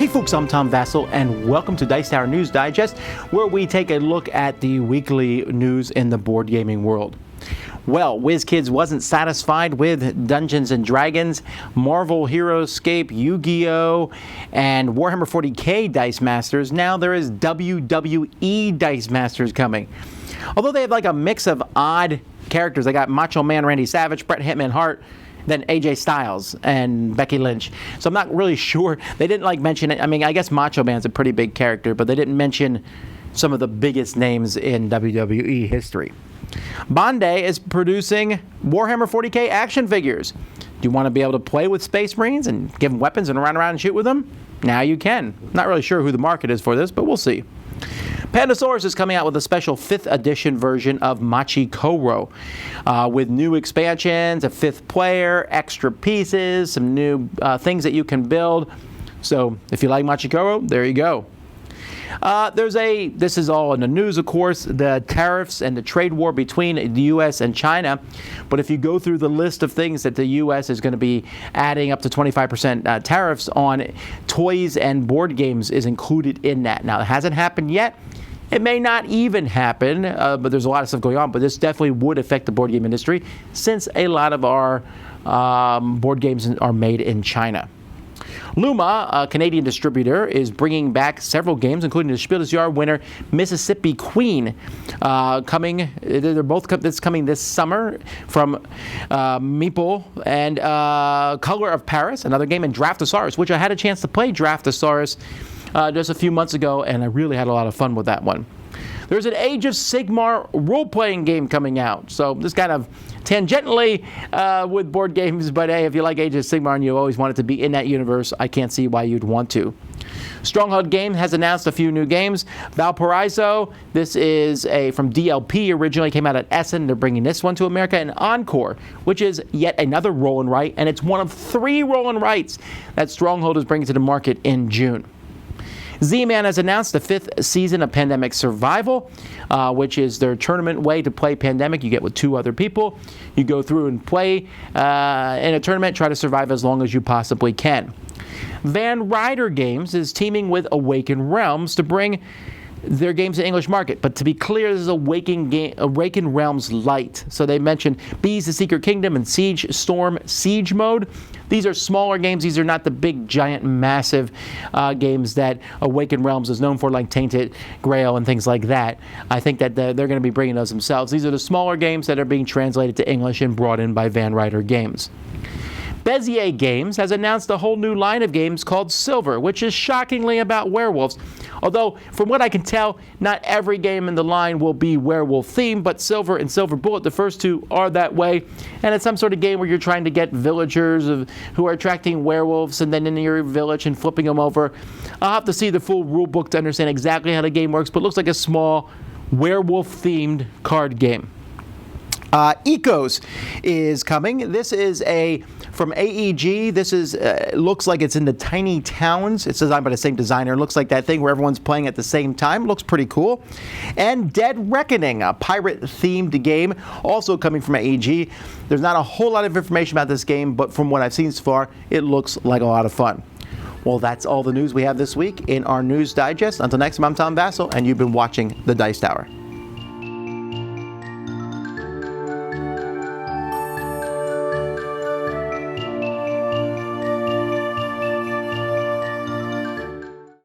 Hey folks, I'm Tom Vasel, and welcome to Dice Tower News Digest, where we take a look at the weekly news in the board gaming world. Well, WizKids wasn't satisfied with Dungeons & Dragons, Marvel Heroescape, Yu-Gi-Oh!, and Warhammer 40k Dice Masters. Now there is WWE Dice Masters coming. Although they have like a mix of odd characters. They got Macho Man Randy Savage, Bret Hitman Hart, then AJ Styles and Becky Lynch. So I'm not really sure. They didn't like mention it. I mean, I guess Macho Man's a pretty big character, but they didn't mention some of the biggest names in WWE history. Bandai is producing Warhammer 40k action figures. Do you want to be able to play with Space Marines and give them weapons and run around and shoot with them? Now you can. Not really sure who the market is for this, but we'll see. Pandasaurus is coming out with a special 5th edition version of Machi Koro with new expansions, a 5th player, extra pieces, some new things that you can build. So if you like Machi Koro, there you go. This is all in the news, of course, the tariffs and the trade war between the U.S. and China. But if you go through the list of things that the U.S. is going to be adding up to 25% tariffs on, toys and board games is included in that. Now, it hasn't happened yet. It may not even happen, but there's a lot of stuff going on. But this definitely would affect the board game industry since a lot of our board games are made in China. Luma, a Canadian distributor, is bringing back several games, including the Spiel Jahre-Winner Mississippi Queen. They're both coming this summer from Meeple and Color of Paris, another game, and Draftosaurus, which I had a chance to play Draftosaurus just a few months ago, and I really had a lot of fun with that one. There's an Age of Sigmar role-playing game coming out. So this kind of tangentially with board games, but hey, if you like Age of Sigmar and you always wanted to be in that universe, I can't see why you'd want to. Stronghold Game has announced a few new games. Valparaiso, this is from DLP, originally came out at Essen. They're bringing this one to America. And Encore, which is yet another roll and write, and it's one of 3 roll and writes that Stronghold is bringing to the market in June. Z-Man has announced the 5th season of Pandemic Survival, which is their tournament way to play Pandemic. You get with 2 other people. You go through and play in a tournament, try to survive as long as you possibly can. Ryder Games is teaming with Awaken Realms to bring their games to English market. But to be clear, this is Awaken Realms Lite. So they mentioned Bees, the Secret Kingdom, and Siege Storm Siege Mode. These are smaller games. These are not the big, giant, massive games that Awaken Realms is known for, like Tainted Grail and things like that. I think that they're going to be bringing those themselves. These are the smaller games that are being translated to English and brought in by Ryder Games. Bezier Games has announced a whole new line of games called Silver, which is shockingly about werewolves. Although, from what I can tell, not every game in the line will be werewolf themed, but Silver and Silver Bullet, the first 2, are that way. And it's some sort of game where you're trying to get villagers who are attracting werewolves and then in your village and flipping them over. I'll have to see the full rule book to understand exactly how the game works, but it looks like a small werewolf-themed card game. Ecos is coming. This is from AEG. This is looks like it's in the tiny towns. It's designed by the same designer. It looks like that thing where everyone's playing at the same time. Looks pretty cool. And Dead Reckoning, a pirate-themed game, also coming from AEG. There's not a whole lot of information about this game, but from what I've seen so far, it looks like a lot of fun. Well, that's all the news we have this week in our News Digest. Until next time, I'm Tom Vasel, and you've been watching The Dice Tower.